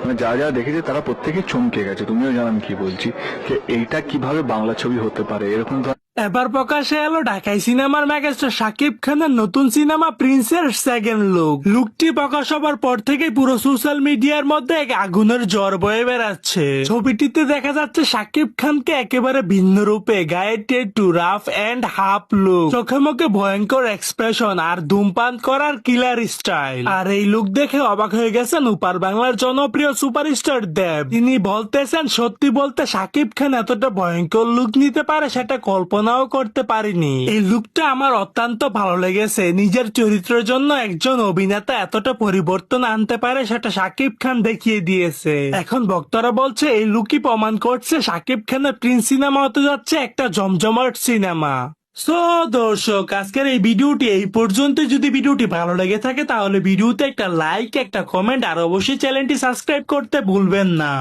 মানে যারা যারা দেখেছে তারা প্রত্যেকে চমকে গেছে। তুমিও জানো আমি কি বলছি, যে এইটা কিভাবে বাংলা ছবি হতে পারে এরকম। এবার প্রকাশে এলো ঢাকাই সিনেমার মেগাস্টার শাকিব খানের নতুন সিনেমা প্রিন্সের সেকেন্ড লুকটি প্রকাশ হবার পর থেকে পুরো সোশ্যাল মিডিয়ার মধ্যে এক আগুনের জ্বর বয়ে বেড়াচ্ছে। ছবিটিতে দেখা যাচ্ছে শাকিব খানকে একেবারে ভিন্ন রূপে, গায়ে টেটু, রাফ এন্ড হাফ লুক, চোখে মুখে ভয়ঙ্কর এক্সপ্রেশন আর ধূমপান করার কিলার স্টাইল। আর এই লুক দেখে অবাক হয়ে গেছেন উপার বাংলার জনপ্রিয় সুপারস্টার দেব। তিনি বলতেছেন, সত্যি বলতে শাকিব খান এতটা ভয়ঙ্কর লুক নিতে পারে সেটা কল্পনাও করতে পারিনি। এই লুকটা আমার অত্যন্ত ভালো লেগেছে। নিজের চরিত্রের জন্য একজন অভিনেতা এতটা পরিবর্তন আনতে পারে সেটা শাকিব খান দেখিয়ে দিয়েছে। এখন ভক্তরা বলছে এই লুকই প্রমাণ করছে শাকিব খানের প্রিন্স সিনেমা হতে যাচ্ছে একটা জমজমাট সিনেমা। সো দর্শক, আজকের এই ভিডিওটি এই পর্যন্ত। যদি ভিডিওটি ভালো লেগে থাকে তাহলে ভিডিওতে একটা লাইক, একটা কমেন্ট আর অবশ্যই চ্যানেলটি সাবস্ক্রাইব করতে ভুলবেন না।